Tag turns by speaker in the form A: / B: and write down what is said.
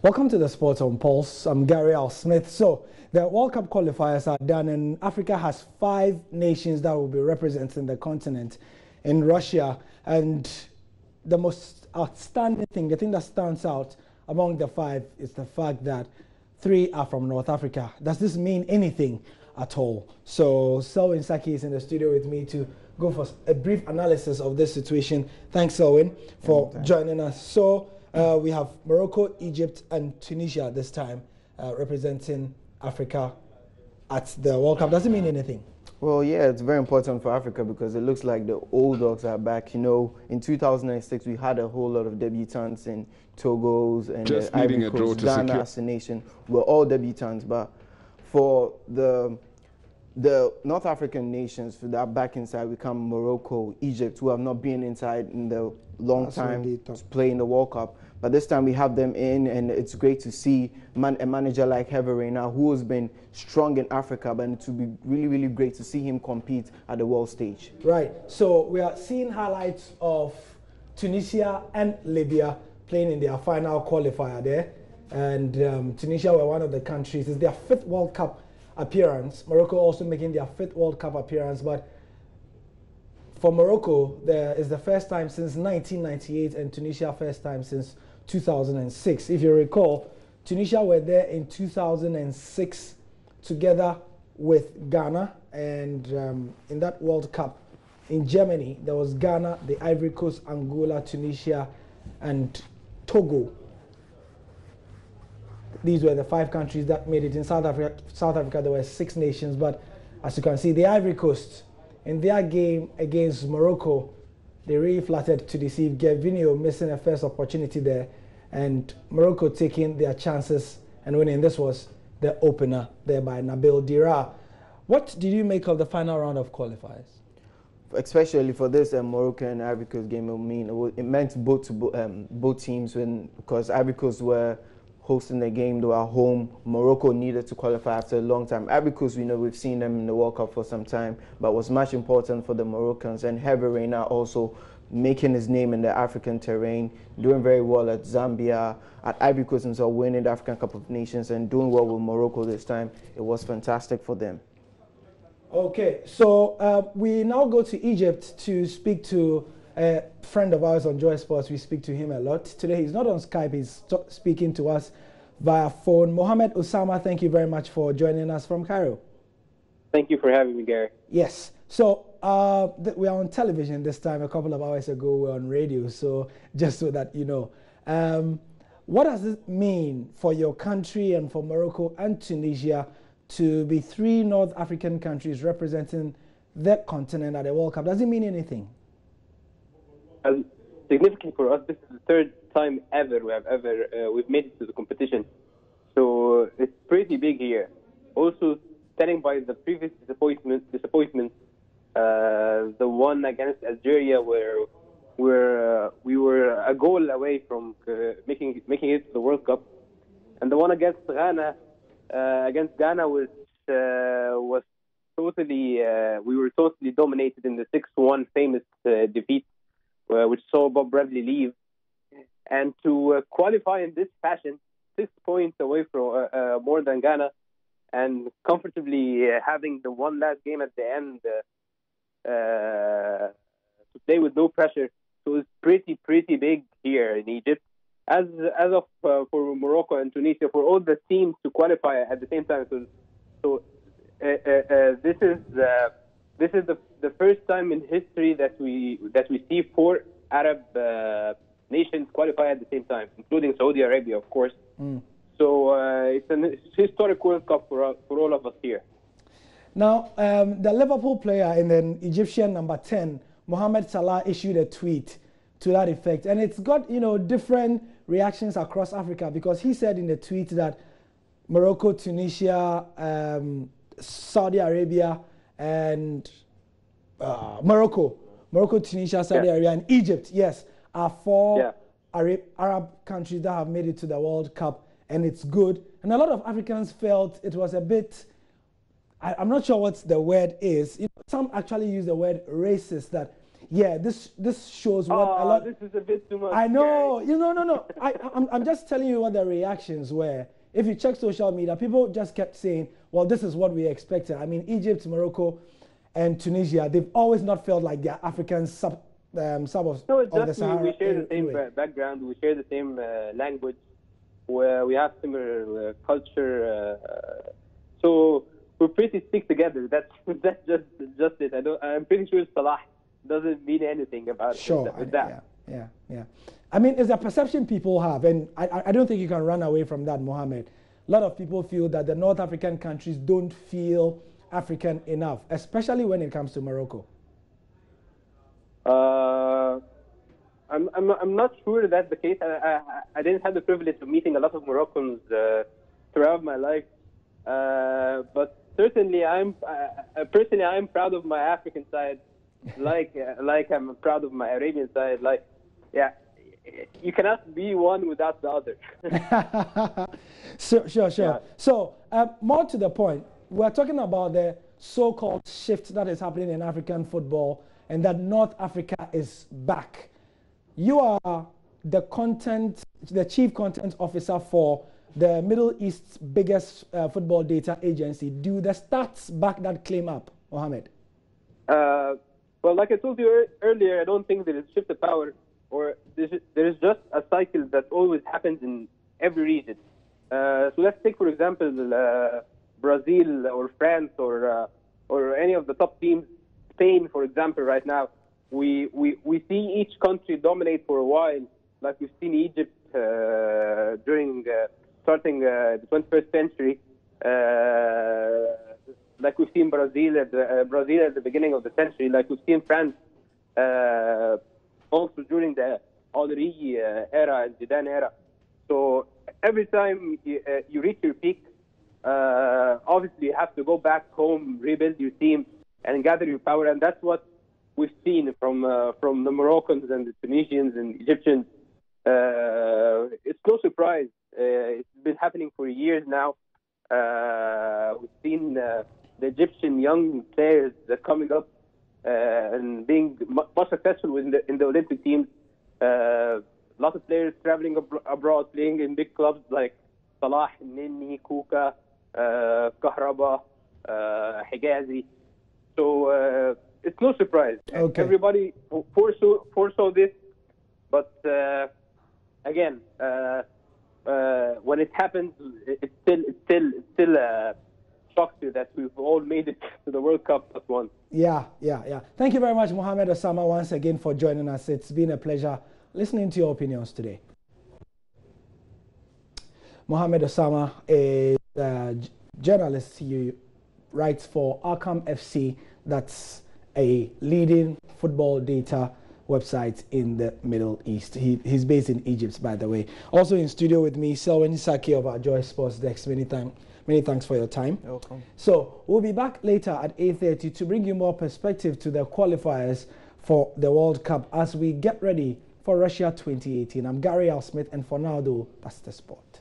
A: Welcome to the Sports on Pulse. I'm Gary Al Smith. So the World Cup qualifiers are done, and Africa has 5 nations that will be representing the continent in Russia. And the most outstanding thing, the thing that stands out among the 5, is the fact that 3 are from North Africa. Does this mean anything at all? So Selwyn Saki is in the studio with me to go for a brief analysis of this situation. Thanks, Selwyn, for joining us. So we have Morocco, Egypt, and Tunisia this time representing Africa at the World Cup. Does it mean anything?
B: Well, yeah, it's very important for Africa because it looks like the old dogs are back. You know, in 2006, we had a whole lot of debutants in Togo's and Ivory Coast, Ghana as a nation. We're all debutants, but for the North African nations that are back inside, we come Morocco, Egypt, who have not been inside in the long time to play in the World Cup. But this time we have them in, and it's great to see a manager like Hervé Renard, who has been strong in Africa, but it would be really, really great to see him compete at the world stage.
A: Right. So we are seeing highlights of Tunisia and Libya playing in their final qualifier there. And Tunisia were one of the countries. It's their 5th World Cup appearance. Morocco also making their 5th World Cup appearance. But for Morocco, there is the first time since 1998, and Tunisia first time since 2006. If you recall, Tunisia were there in 2006 together with Ghana, and in that World Cup in Germany, there was Ghana, the Ivory Coast, Angola, Tunisia, and Togo. These were the 5 countries that made it. In South Africa, there were 6 nations, but as you can see, the Ivory Coast, in their game against Morocco, they really flattered to deceive. Gervinho missing a first opportunity there, and Morocco taking their chances and winning. This was the opener there by Nabil Dira. What did you make of the final round of qualifiers?
B: Especially for this Morocco and Ivory Coast game, it meant both teams because Ivory Coast were hosting the game, they were at home. Morocco needed to qualify after a long time. Ivory Coast, we've seen them in the World Cup for some time, but was much important for the Moroccans. And Hervé Renard also making his name in the African terrain, doing very well at Zambia, at Ivory Coast himself, winning the African Cup of Nations and doing well with Morocco this time. It was fantastic for them.
A: Okay, so we now go to Egypt to speak to a friend of ours on Joy Sports. We speak to him a lot. Today he's not on Skype, he's speaking to us via phone. Mohamed Osama, thank you very much for joining us from Cairo.
C: Thank you for having me, Gary.
A: Yes, so we are on television this time. A couple of hours ago we were on radio, so just so that you know. What does it mean for your country and for Morocco and Tunisia to be 3 North African countries representing that continent at the World Cup? Does it mean anything?
C: Significant for us. This is the 3rd time ever we've made it to the competition, so it's pretty big here. Also, standing by the previous disappointment, the one against Algeria, where we were a goal away from making it to the World Cup, and the one against Ghana, which was totally we were totally dominated in the 6-1 famous defeat, which saw Bob Bradley leave. And to qualify in this fashion, 6 points away from more than Ghana, and comfortably having the one last game at the end to play with no pressure. So it's pretty big here in Egypt. As of for Morocco and Tunisia, for all the teams to qualify at the same time. So this is the first time in history that we see 4 Arab nations qualify at the same time, including Saudi Arabia, of course. So it's an historic World Cup for all of us here.
A: Now, the Liverpool player and then Egyptian number 10, Mohamed Salah, issued a tweet to that effect, and it's got different reactions across Africa, because he said in the tweet that Morocco, Tunisia, Saudi Arabia, and Morocco, Tunisia, Saudi Arabia, and Egypt, yes, are 4 Arab countries that have made it to the World Cup, and it's good. And a lot of Africans felt it was a bit, I'm not sure what the word is. Some actually use the word racist, that Yeah, this shows what a lot.
C: This is a bit too much.
A: I know. No. I'm just telling you what the reactions were. If you check social media, people just kept saying, well, this is what we expected. I mean, Egypt, Morocco, and Tunisia, they've always not felt like they're African sub of the Sahara.
C: We share the same background. We share the same language. Where we have similar culture. So we're pretty stick together. That's just it. I'm pretty sure Salah doesn't mean anything about that.
A: Yeah. I mean, it's a perception people have, and I don't think you can run away from that, Mohamed. A lot of people feel that the North African countries don't feel African enough, especially when it comes to Morocco.
C: I'm not sure that's the case. I didn't have the privilege of meeting a lot of Moroccans throughout my life, but certainly I'm proud of my African side, like I'm proud of my Arabian side. You cannot be one without the other.
A: Sure.
C: Yeah.
A: So more to the point, we're talking about the so-called shift that is happening in African football, and that North Africa is back. You are the chief content officer for the Middle East's biggest football data agency. Do the stats back that claim up, Mohamed?
C: Well, like I told you earlier, I don't think there is shift of power, or there is just a cycle that always happens in every region. So let's take, for example, Brazil or France or any of the top teams. Spain, for example, right now. We see each country dominate for a while, like we've seen Egypt during starting the 21st century, like we've seen Brazil at the beginning of the century, like we've seen France also during the Henry era and Zidane era. So every time you reach your peak, obviously you have to go back home, rebuild your team, and gather your power, and that's what we've seen from the Moroccans and the Tunisians and Egyptians. It's no surprise. It's been happening for years now. We've seen the Egyptian young players coming up and being much successful in the Olympic teams. A lot of players traveling abroad, playing in big clubs like Salah, Nini, Kuka, Kahraba, Higazi. So it's no surprise.
A: Okay.
C: Everybody foresaw this, but again, when it happens, it still shocks you that we've all made it to the World Cup but once.
A: Yeah. Thank you very much, Mohamed Osama, once again for joining us. It's been a pleasure listening to your opinions today. Mohamed Osama is a journalist. He writes for Arkham FC. That's a leading football data website in the Middle East. He's based in Egypt, by the way. Also in studio with me, Selwyn Saki of our Joy Sports Desk. Many thanks for your time.
B: You're welcome.
A: So we'll be back later at 8:30 to bring you more perspective to the qualifiers for the World Cup as we get ready for Russia 2018. I'm Gary Al Smith, and for now, though, that's the sport.